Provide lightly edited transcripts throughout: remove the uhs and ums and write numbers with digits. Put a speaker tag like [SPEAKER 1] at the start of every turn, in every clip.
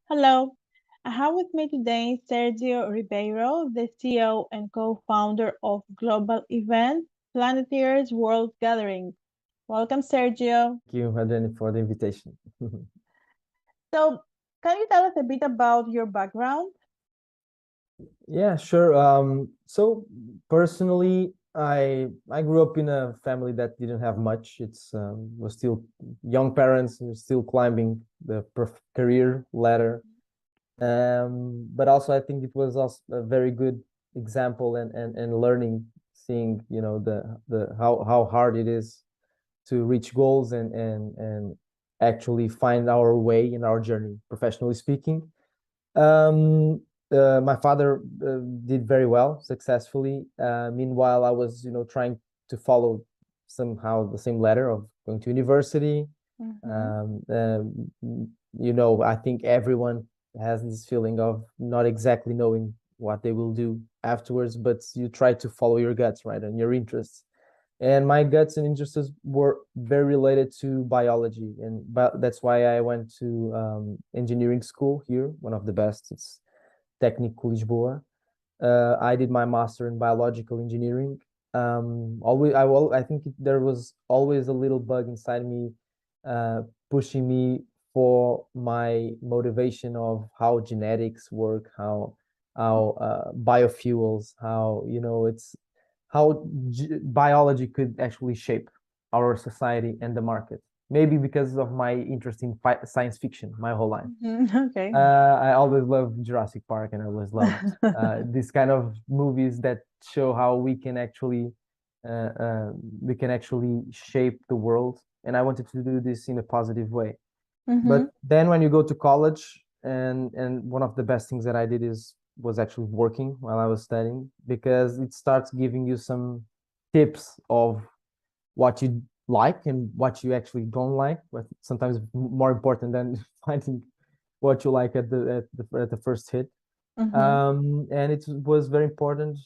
[SPEAKER 1] Hello, I have with me today Sergio Ribeiro, the CEO and co-founder of global event Planetiers World Gathering. Welcome, Sergio.
[SPEAKER 2] Thank you, Adrian, for the invitation.
[SPEAKER 1] So, can you tell us a bit about your background?
[SPEAKER 2] Yeah, sure. So personally, I grew up in a family that didn't have much. It's was still young parents, were still climbing the career ladder. But also I think it was also a very good example and learning, seeing the how hard it is to reach goals and actually find our way in our journey, professionally speaking. Um, my father did very well, successfully. Meanwhile, I was, trying to follow somehow the same ladder of going to university.
[SPEAKER 1] Mhm.
[SPEAKER 2] I think everyone has this feeling of not exactly knowing what they will do afterwards, but you try to follow your guts, right, and your interests. And my guts and interests were very related to biology, and that's why I went to engineering school here, one of the best. It's Técnico Lisboa. I did my master in biological engineering. I think there was always a little bug inside me, uh, pushing me for my motivation of how genetics work, how biofuels, how it's how biology could actually shape our society and the market. Maybe because of my interest in science fiction my whole life.
[SPEAKER 1] Okay.
[SPEAKER 2] I always loved Jurassic Park, and I always loved these kind of movies that show how uh, uh, we can actually shape the world. And I wanted to do this in a positive way. But
[SPEAKER 1] Mhm.
[SPEAKER 2] then when you go to college, and one of the best things that I did was actually working while I was studying, because it starts giving you some tips of what you like and what you actually don't like, but sometimes more important than finding what you like at the first hit.
[SPEAKER 1] Mhm.
[SPEAKER 2] And it was very important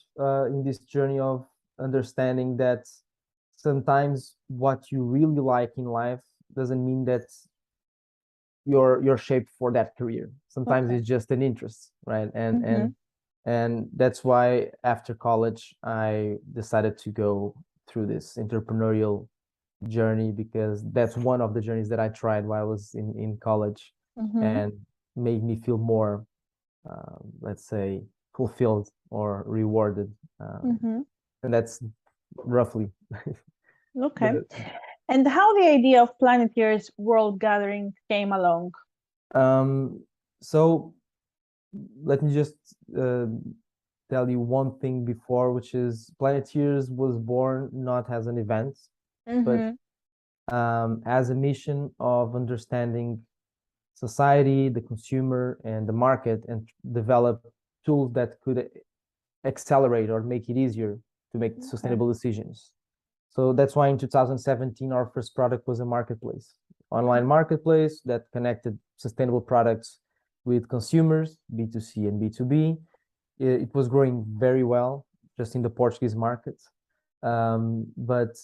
[SPEAKER 2] in this journey of understanding that sometimes what you really like in life doesn't mean that you're shaped for that career. Sometimes
[SPEAKER 1] Okay.
[SPEAKER 2] it's just an interest, right? And and
[SPEAKER 1] Mhm.
[SPEAKER 2] and that's why after college I decided to go through this entrepreneurial journey, because that's one of the journeys that I tried while I was in college,
[SPEAKER 1] Mhm.
[SPEAKER 2] and made me feel more, let's say, fulfilled or rewarded.
[SPEAKER 1] Mhm.
[SPEAKER 2] And that's roughly
[SPEAKER 1] Okay.
[SPEAKER 2] the.
[SPEAKER 1] And how the idea of Planeteers World Gathering came along?
[SPEAKER 2] Um, so let me just uh, tell you one thing before, which is Planeteers was born not as an event, but
[SPEAKER 1] Mhm.
[SPEAKER 2] as a mission of understanding society, the consumer, and the market, and develop tools that could accelerate or make it easier to make
[SPEAKER 1] Okay.
[SPEAKER 2] sustainable decisions. So that's why in 2017, our first product was a marketplace, online marketplace that connected sustainable products with consumers, B2C and B2B. It was growing very well just in the Portuguese market. But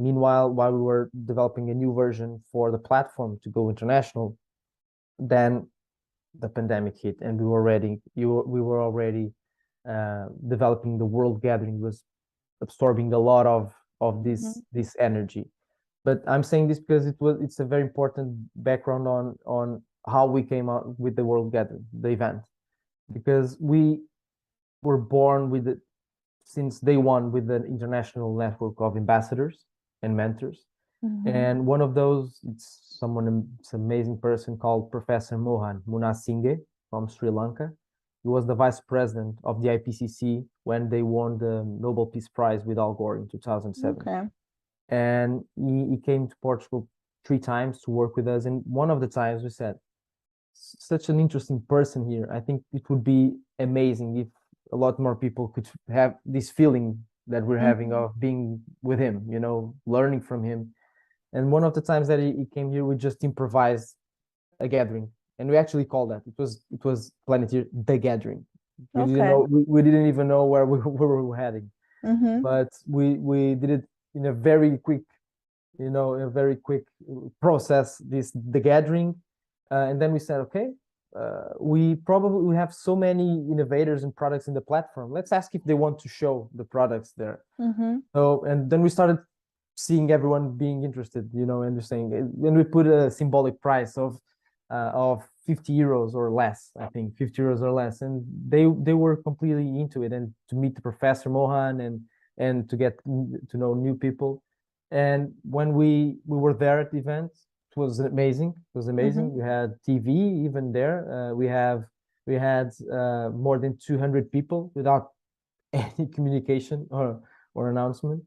[SPEAKER 2] meanwhile, while we were developing a new version for the platform to go international, then the pandemic hit, and we were already developing the world gathering, was absorbing a lot of
[SPEAKER 1] Mhm.
[SPEAKER 2] this energy. But I'm saying this because it's a very important background on how we came out with the world gathering, the event, because we were born with it since day one with an international network of ambassadors and mentors.
[SPEAKER 1] Mhm.
[SPEAKER 2] And one of those, it's an amazing person called Professor Mohan Munasinghe from Sri Lanka. He was the vice president of the IPCC when they won the Nobel Peace Prize with Al Gore in 2007.
[SPEAKER 1] Okay.
[SPEAKER 2] And he came to Portugal 3 times to work with us. And one of the times we said, such an interesting person here. I think it would be amazing if a lot more people could have this feeling that we're having
[SPEAKER 1] Mhm.
[SPEAKER 2] of being with him, learning from him. And one of the times that he came here, we just improvised a gathering, and we actually called that. It was Planeteer the Gathering. We didn't
[SPEAKER 1] Okay.
[SPEAKER 2] know we didn't even know where we were heading,
[SPEAKER 1] Mhm.
[SPEAKER 2] but we did it in a very quick a very quick process, the gathering. And then we said, okay, we have so many innovators and products in the platform. Let's ask if they want to show the products there.
[SPEAKER 1] Mm-hmm.
[SPEAKER 2] So, and then we started seeing everyone being interested, and they're saying, then we put a symbolic price of 50 euros or less, I think 50 euros or less. And they were completely into it, and to meet the Professor Mohan and to get to know new people. And when we were there at the event, it was amazing. It was amazing.
[SPEAKER 1] Mm-hmm.
[SPEAKER 2] We had TV even there. We had more than 200 people without any communication or announcement.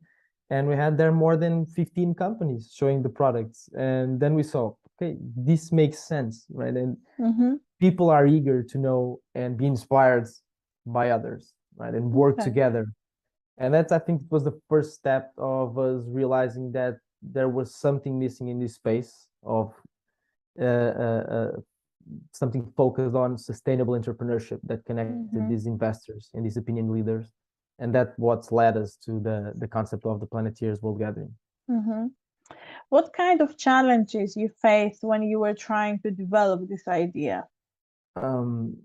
[SPEAKER 2] And we had there more than 15 companies showing the products. And then we saw, okay, this makes sense, right? And
[SPEAKER 1] Mm-hmm.
[SPEAKER 2] people are eager to know and be inspired by others, right? And work
[SPEAKER 1] Okay.
[SPEAKER 2] together. And that's, I think, was the first step of us realizing that there was something missing in this space of uh, uh, uh, something focused on sustainable entrepreneurship that connected these
[SPEAKER 1] Mm-hmm.
[SPEAKER 2] investors and these opinion leaders. And that's what's led us to the concept of the Planetiers World Gathering.
[SPEAKER 1] Mm-hmm. What kind of challenges you faced when you were trying to develop this idea?
[SPEAKER 2] Um,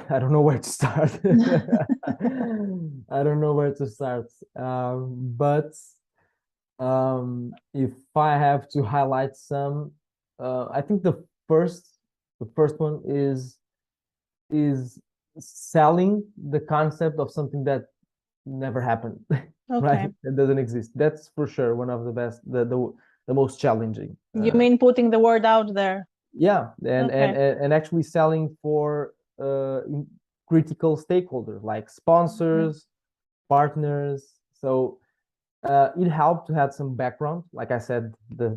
[SPEAKER 2] I don't know where to start. I don't know where to start. But if I have to highlight some, I think the first one is selling the concept of something that never happened, right?
[SPEAKER 1] Okay.
[SPEAKER 2] It doesn't exist. That's for sure one of the best, the most challenging.
[SPEAKER 1] You mean putting the word out there?
[SPEAKER 2] Yeah,
[SPEAKER 1] Okay.
[SPEAKER 2] and actually selling for critical stakeholders like
[SPEAKER 1] Mm-hmm.
[SPEAKER 2] sponsors, partners. So it helped to have some background. Like I said, the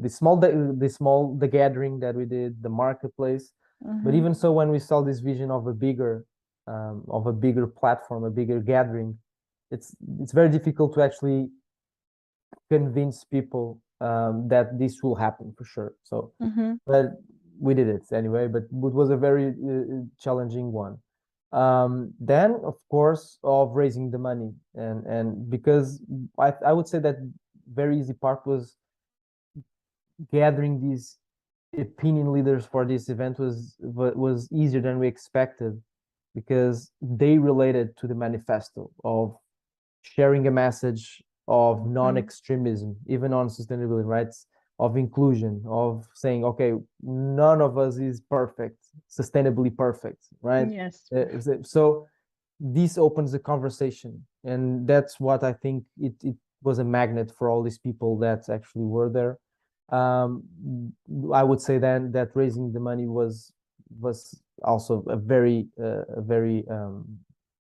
[SPEAKER 2] gathering that we did, the marketplace. But
[SPEAKER 1] Mm-hmm.
[SPEAKER 2] even so, when we saw this vision of a bigger platform, a bigger gathering, it's very difficult to actually convince people that this will happen for sure. So,
[SPEAKER 1] Mm-hmm.
[SPEAKER 2] but we did it anyway. But it was a very challenging one. Then, of course, of raising the money, and because I would say that very easy part was gathering these opinion leaders for this event was easier than we expected because they related to the manifesto of sharing a message of
[SPEAKER 1] Mm-hmm.
[SPEAKER 2] non-extremism, even on sustainability, rights, of inclusion, of saying, okay, none of us is perfect, sustainably perfect, right?
[SPEAKER 1] Yes.
[SPEAKER 2] So this opens the conversation, and that's what I think it was a magnet for all these people that actually were there. Um, I would say then that raising the money was also a very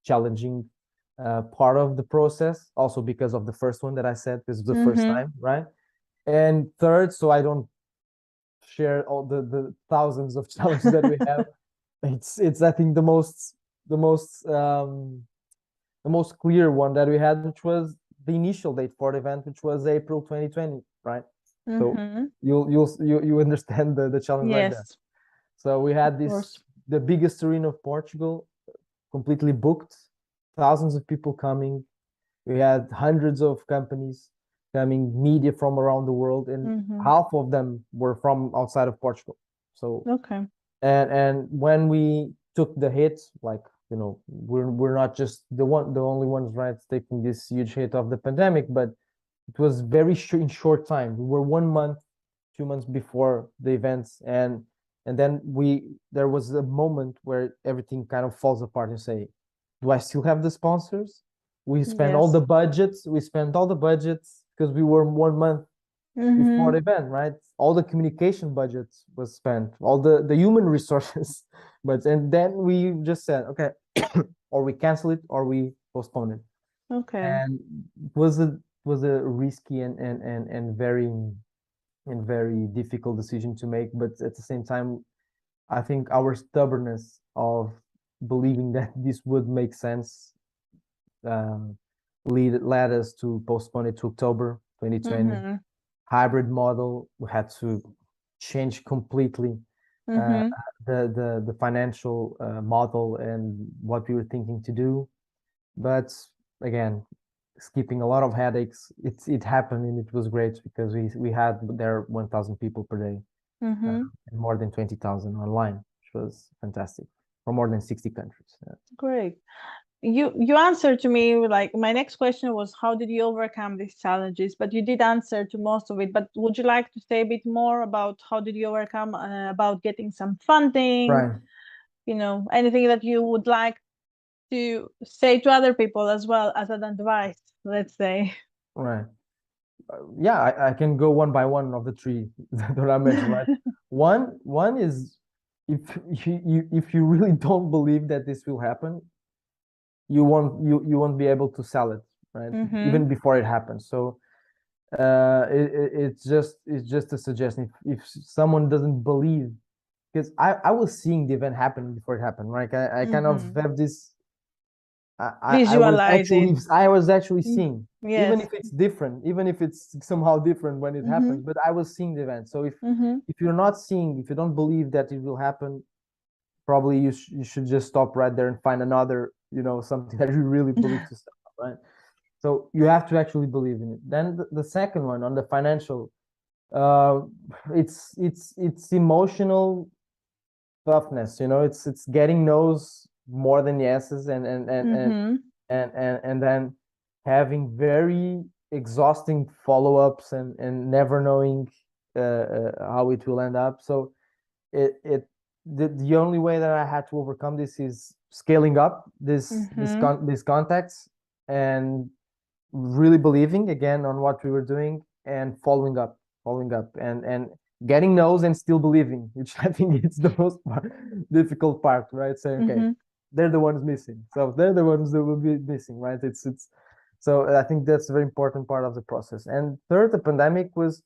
[SPEAKER 2] challenging part of the process, also because of the first one that I said, because it's the first
[SPEAKER 1] Mm-hmm.
[SPEAKER 2] time, right? And third, so I don't share all the thousands of challenges that we have. It's I think the most um, the most clear one that we had, which was the initial date for the event, which was April 2020, right? So
[SPEAKER 1] Mm-hmm.
[SPEAKER 2] you understand the challenge right there.
[SPEAKER 1] Yes,
[SPEAKER 2] So we
[SPEAKER 1] of
[SPEAKER 2] had
[SPEAKER 1] course.
[SPEAKER 2] the biggest arena of Portugal, completely booked, thousands of people coming. We had hundreds of companies coming, media from around the world, and
[SPEAKER 1] Mm-hmm.
[SPEAKER 2] half of them were from outside of Portugal. So
[SPEAKER 1] Okay.
[SPEAKER 2] and when we took the hit, like we're not just the only ones, right, taking this huge hit of the pandemic, but it was very in short time. We were 1 month, 2 months before the events, and then there was a moment where everything kind of falls apart and say, do I still have the sponsors?
[SPEAKER 1] Yes.
[SPEAKER 2] We spent all the budgets because we were 1 month before
[SPEAKER 1] Mm-hmm.
[SPEAKER 2] the event, right? All the communication budgets was spent, all the human resources, but and then we just said, okay, or we cancel it or we postpone it,
[SPEAKER 1] Okay.
[SPEAKER 2] and it was a risky and very difficult decision to make, but at the same time, I think our stubbornness of believing that this would make sense um, led us to postpone it to October 2020.
[SPEAKER 1] Mm-hmm.
[SPEAKER 2] Hybrid model, we had to change completely uh,
[SPEAKER 1] Mm-hmm.
[SPEAKER 2] the financial model and what we were thinking to do. But again, skipping a lot of headaches. It happened, and it was great because we had there 1,000 people per day,
[SPEAKER 1] Mm-hmm.
[SPEAKER 2] and more than 20,000 online, which was fantastic, from more than 60 countries. Yeah.
[SPEAKER 1] Great. You answered to me, like my next question was how did you overcome these challenges, but you did answer to most of it. But would you like to say a bit more about how did you overcome, about getting some funding,
[SPEAKER 2] Right,
[SPEAKER 1] anything that you would like to say to other people as well as an advice, let's say?
[SPEAKER 2] right. Yeah, I can go one by one of the three that I mentioned, right? One is, if if you really don't believe that this will happen, you won't be able to sell it, right?
[SPEAKER 1] Mm-hmm.
[SPEAKER 2] Even before it happens. So it's just a suggestion. If someone doesn't believe, because I was seeing the event happening before it happened, right? I kind of
[SPEAKER 1] Mm-hmm.
[SPEAKER 2] have this.
[SPEAKER 1] Visualize it.
[SPEAKER 2] I was actually
[SPEAKER 1] Mm.
[SPEAKER 2] seeing, even
[SPEAKER 1] Yes.
[SPEAKER 2] if it's different, even if it's somehow different when it
[SPEAKER 1] Mm-hmm.
[SPEAKER 2] happens, but I was seeing the event. So
[SPEAKER 1] Mm-hmm.
[SPEAKER 2] if you're not seeing, if you don't believe that it will happen, probably you should just stop right there and find another, something that you really believe to sell, right? So you have to actually believe in it. Then the second one on the financial, uh, it's emotional toughness. It's getting no's more than yeses,
[SPEAKER 1] Mm-hmm.
[SPEAKER 2] and then having very exhausting follow-ups, and never knowing how it will end up. So the only way that I had to overcome this is scaling up
[SPEAKER 1] Mm-hmm.
[SPEAKER 2] these contacts, and really believing again on what we were doing, and following up, and getting no's and still believing, which I think it's the most difficult part, right? Saying, okay,
[SPEAKER 1] Mm-hmm.
[SPEAKER 2] they're the ones missing, so they're the ones that will be missing, right? It's so I think that's a very important part of the process. And third, the pandemic was,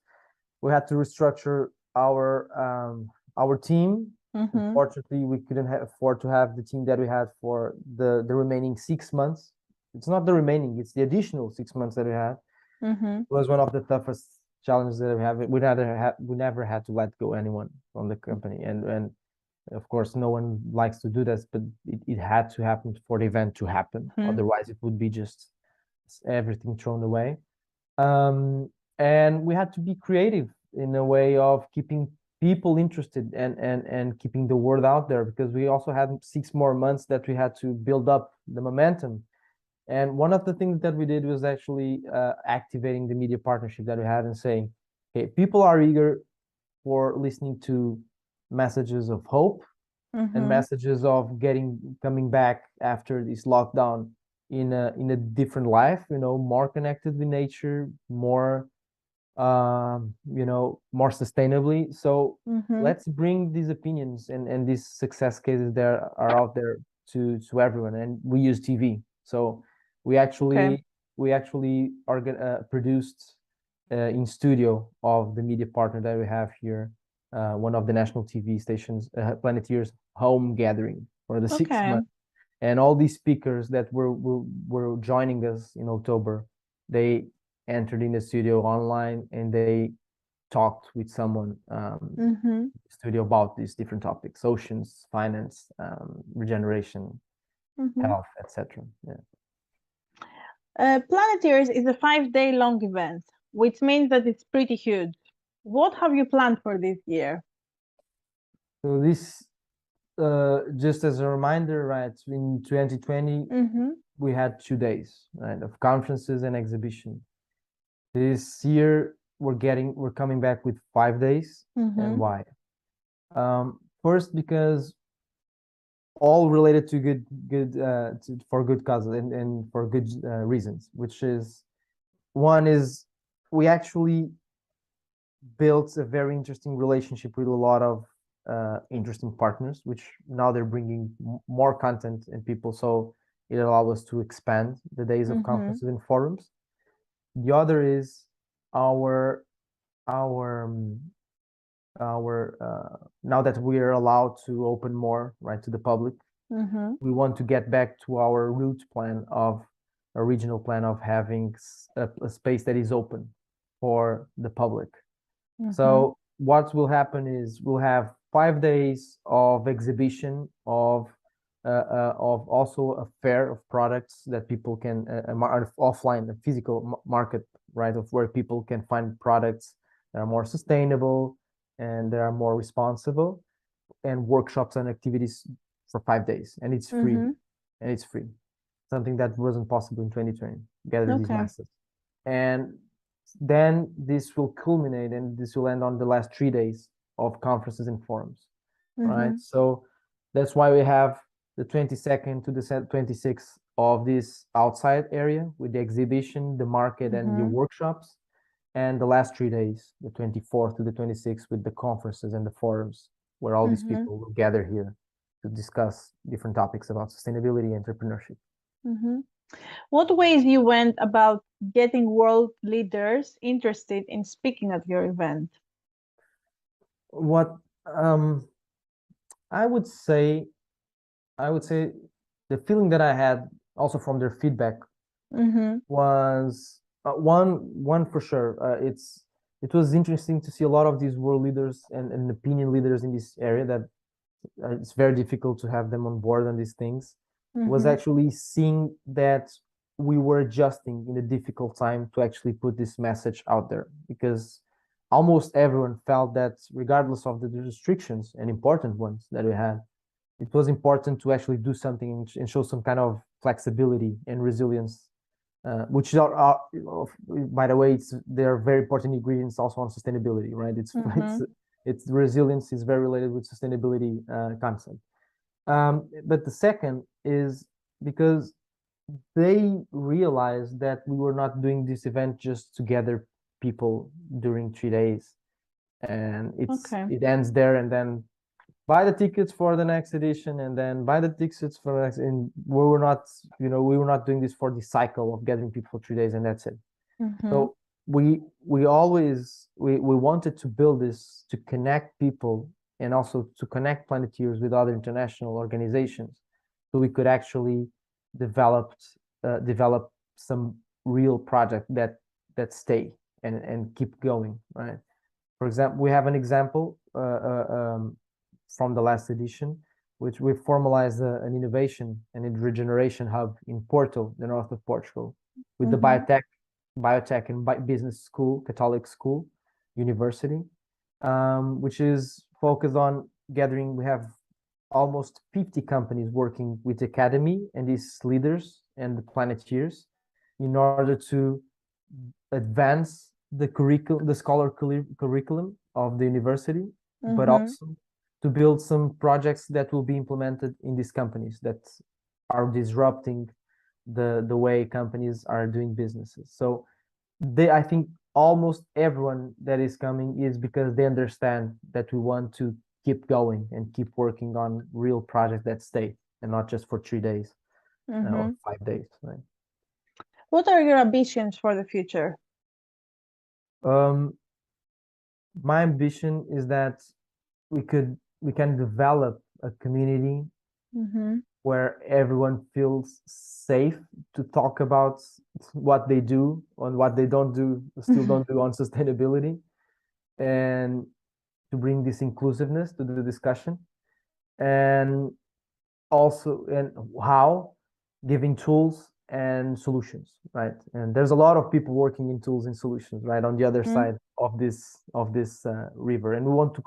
[SPEAKER 2] we had to restructure our team.
[SPEAKER 1] Mm-hmm.
[SPEAKER 2] Unfortunately, we couldn't afford to have the team that we had for the remaining 6 months. It's not the remaining; it's the additional 6 months that we had.
[SPEAKER 1] Mm-hmm.
[SPEAKER 2] It was one of the toughest challenges that we have. We never had to let go anyone from the company, and of course, no one likes to do this, but it had to happen for the event to happen.
[SPEAKER 1] Mm-hmm.
[SPEAKER 2] Otherwise, it would be just everything thrown away. Um, and we had to be creative in a way of keeping people interested, and keeping the word out there, because we also had 6 more months that we had to build up the momentum. And one of the things that we did was actually activating the media partnership that we had, and saying, okay, people are eager for listening to messages of hope, and
[SPEAKER 1] Mm-hmm.
[SPEAKER 2] messages of coming back after this lockdown in a different life, more connected with nature, more sustainably. So
[SPEAKER 1] Mm-hmm.
[SPEAKER 2] let's bring these opinions and these success cases that are out there to everyone. And we use TV. So we
[SPEAKER 1] Okay.
[SPEAKER 2] actually produced in studio of the media partner that we have here, one of the national TV stations, Planetiers home gathering for the six
[SPEAKER 1] Okay.
[SPEAKER 2] months. And all these speakers that were joining us in October, they entered in the studio online, and they talked with someone
[SPEAKER 1] Mm-hmm.
[SPEAKER 2] studio about these different topics: oceans, finance, regeneration,
[SPEAKER 1] Mm-hmm.
[SPEAKER 2] health, etc. Yeah.
[SPEAKER 1] Planetiers is a 5 day long event, which means that it's pretty huge. What have you planned for this year?
[SPEAKER 2] So this, just as a reminder, right, in 2020
[SPEAKER 1] Mm-hmm.
[SPEAKER 2] we had 2 days, right, of conferences and exhibition. This year we're coming back with 5 days. And
[SPEAKER 1] Mm-hmm.
[SPEAKER 2] why? First, because all related to for good causes, and for good reasons, which is, one is, we actually built a very interesting relationship with a lot of interesting partners, which now they're bringing more content and people, so it allows us to expand the days of
[SPEAKER 1] Mm-hmm.
[SPEAKER 2] conferences and forums. The other is our our now that we are allowed to open more, right, to the public,
[SPEAKER 1] Mm-hmm.
[SPEAKER 2] we want to get back to our root plan of original plan of having a space that is open for the public.
[SPEAKER 1] Mm-hmm.
[SPEAKER 2] So what will happen is we'll have 5 days of exhibition of of also a fair of products that people can offline, a physical market, right, of where people can find products that are more sustainable and that are more responsible, and workshops and activities for 5 days, and it's free,
[SPEAKER 1] Mm-hmm.
[SPEAKER 2] and it's free, something that wasn't possible in 2020, gather these
[SPEAKER 1] Okay.
[SPEAKER 2] masses. And then this will culminate and this will end on the last 3 days of conferences and forums, right?
[SPEAKER 1] Mm-hmm.
[SPEAKER 2] So that's why we have the 22nd to the 26th of this outside area with the exhibition, the market, and the
[SPEAKER 1] Mm-hmm.
[SPEAKER 2] workshops, and the last 3 days, the 24th to the 26th, with the conferences and the forums, where all these
[SPEAKER 1] Mm-hmm.
[SPEAKER 2] people will gather here to discuss different topics about sustainability and entrepreneurship.
[SPEAKER 1] Mm-hmm. What ways you went about getting world leaders interested in speaking at your event?
[SPEAKER 2] What um, I would say, I would say the feeling that I had also from their feedback
[SPEAKER 1] Mm-hmm.
[SPEAKER 2] was one for sure. It was interesting to see a lot of these world leaders and opinion leaders in this area that it's very difficult to have them on board on these things. Was
[SPEAKER 1] Mm-hmm.
[SPEAKER 2] actually seeing that we were adjusting in a difficult time to actually put this message out there, because almost everyone felt that regardless of the restrictions and important ones that we had, it was important to actually do something and show some kind of flexibility and resilience, which are, by the way, they're very important ingredients also on sustainability, right?
[SPEAKER 1] Mm-hmm.
[SPEAKER 2] It's resilience is very related with sustainability concept. But the second is because they realized that we were not doing this event just to gather people during 3 days, and
[SPEAKER 1] Okay.
[SPEAKER 2] it ends there, and then buy the tickets for the next edition, and then buy the tickets for the next. And we were not doing this for the cycle of gathering people for 3 days and that's it.
[SPEAKER 1] Mm-hmm.
[SPEAKER 2] So we wanted to build this to connect people and also to connect Planeteers with other international organizations, so we could actually develop develop some real project that stay and keep going, right? For example, we have an example from the last edition, which we formalized an innovation and a regeneration hub in Porto, the north of Portugal, with the
[SPEAKER 1] Mm-hmm.
[SPEAKER 2] biotech and business school, Catholic school, university, which is focused on gathering. We have almost 50 companies working with the academy and these leaders and the Planeteers in order to advance the scholar curriculum of the university, but
[SPEAKER 1] Mm-hmm.
[SPEAKER 2] also to build some projects that will be implemented in these companies that are disrupting the way companies are doing businesses. So I think almost everyone that is coming is because they understand that we want to keep going and keep working on real projects that stay, and not just for 3 days or
[SPEAKER 1] Mm-hmm.
[SPEAKER 2] 5 days, right?
[SPEAKER 1] What are your ambitions for the future?
[SPEAKER 2] Um, my ambition is that we can develop a community
[SPEAKER 1] Mm-hmm.
[SPEAKER 2] where everyone feels safe to talk about what they do and what they don't do, still don't do on sustainability, and to bring this inclusiveness to the discussion, and also and how giving tools and solutions, right? And there's a lot of people working in tools and solutions, right, on the other
[SPEAKER 1] Mm-hmm.
[SPEAKER 2] side of this river, and we want to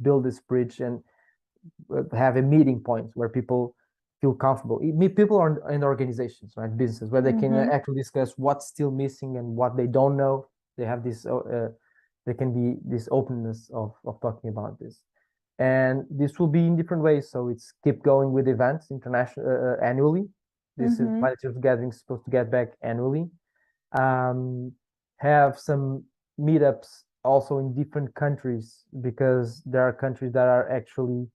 [SPEAKER 2] build this bridge and have a meeting point where people feel comfortable. People are in organizations, right, businesses, where they can
[SPEAKER 1] Mm-hmm.
[SPEAKER 2] actually discuss what's still missing and what they don't know. They have this there can be this openness of talking about this, and this will be in different ways. So it's keep going with events international annually. This is
[SPEAKER 1] Mm-hmm.
[SPEAKER 2] Planetary Gathering is supposed to get back annually. um, have some meetups also in different countries, because there are countries that are actually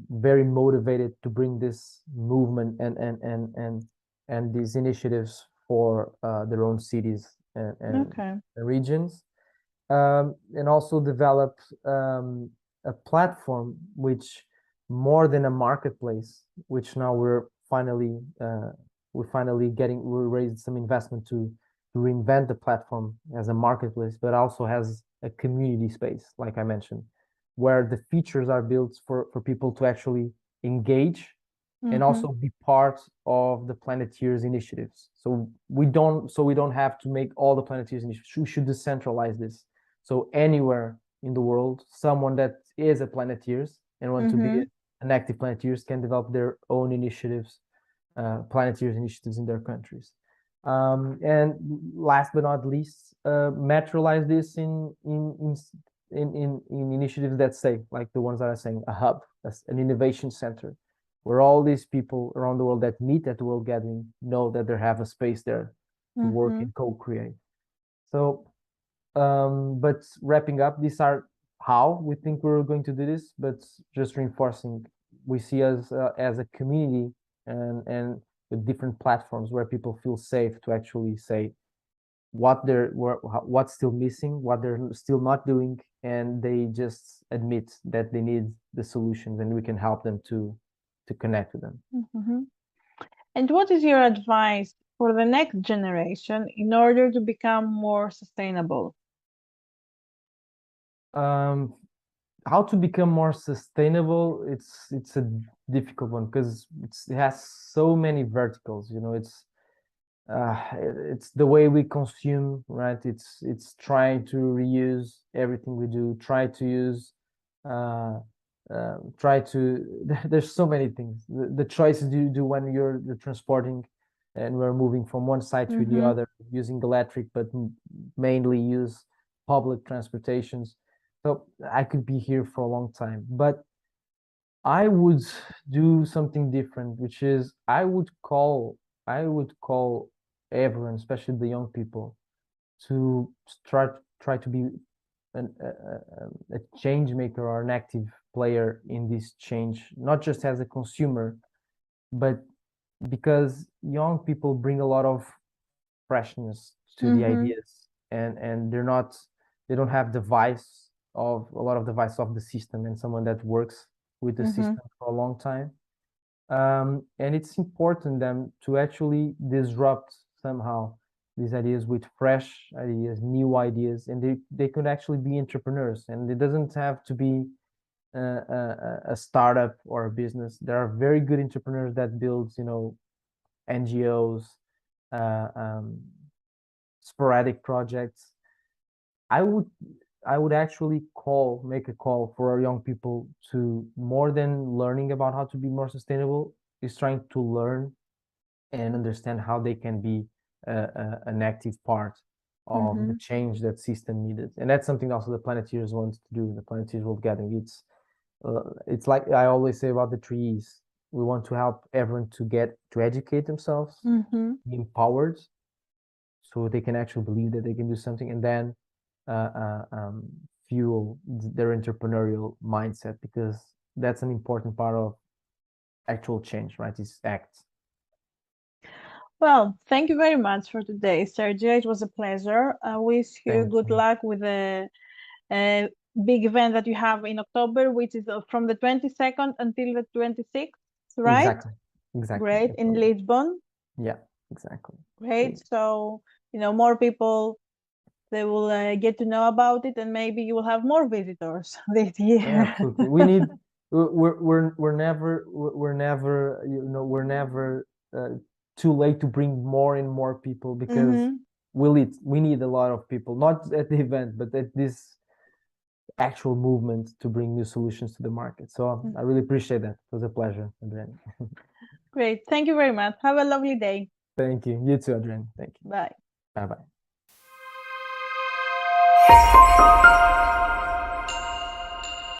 [SPEAKER 2] very motivated to bring this movement and these initiatives for their own cities
[SPEAKER 1] Okay.
[SPEAKER 2] and regions, and also develop a platform which more than a marketplace, which now we're finally getting we raised some investment to reinvent the platform as a marketplace, but also has a community space, like I mentioned, where the features are built for people to actually engage and also be part of the Planetiers initiatives. So we don't have to make all the Planetiers initiatives. We should decentralize this. So anywhere in the world, someone that is a Planetiers and want to be an active Planetiers can develop their own initiatives, Planetiers initiatives in their countries. And last but not least, materialize this in initiatives that say, like the ones that are saying, a hub, an innovation center, where all these people around the world that meet at the World Gathering know that they have a space there to work and co-create. So, but wrapping up, these are how we think we're going to do this, but just reinforcing, we see us as a community and with different platforms where people feel safe to actually say what's still missing, what they're still not doing, and they just admit that they need the solutions, and we can help them to connect with them.
[SPEAKER 1] And what is your advice for the next generation in order to become more sustainable?
[SPEAKER 2] How to become more sustainable? It's a difficult one because it has so many verticals. It's the way we consume, right? It's trying to reuse everything we do, try to use there's so many things, the choices you do when you're transporting and we're moving from one side to the other, using electric but mainly use public transportations. So I could be here for a long time, but I would do something different, which is I would call everyone, especially the young people, to try to be a change maker or an active player in this change, not just as a consumer, but because young people bring a lot of freshness to the ideas, and they don't have a lot of device of the system, and someone that works with the system for a long time. And it's important them to actually disrupt somehow these ideas with fresh ideas, new ideas, and they could actually be entrepreneurs. And it doesn't have to be a startup or a business. There are very good entrepreneurs that build, NGOs, sporadic projects. I would actually make a call for our young people to, more than learning about how to be more sustainable, is trying to learn and understand how they can be an active part of the change that system needed. And that's something also the Planetiers wants to do, the Planetiers World Gathering. It's like I always say about the trees. We want to help everyone to educate themselves, be empowered, so they can actually believe that they can do something, and then fuel their entrepreneurial mindset, because that's an important part of actual change, right? Is act.
[SPEAKER 1] Well, thank you very much for today, Sergio. It was a pleasure. I wish you good luck with the big event that you have in October, which is from the 22nd until the 26th, right?
[SPEAKER 2] Exactly.
[SPEAKER 1] Great, in Lisbon.
[SPEAKER 2] Yeah, exactly.
[SPEAKER 1] Great. So, more people, they will get to know about it, and maybe you will have more visitors this year.
[SPEAKER 2] Absolutely. We need. We're never too late to bring more and more people, because we need a lot of people, not at the event, but at this actual movement, to bring new solutions to the market. So I really appreciate that. It was a pleasure, Adrienne.
[SPEAKER 1] Great. Thank you very much. Have a lovely day.
[SPEAKER 2] Thank you. You too, Adrienne. Thank you.
[SPEAKER 1] Bye.
[SPEAKER 2] Bye-bye.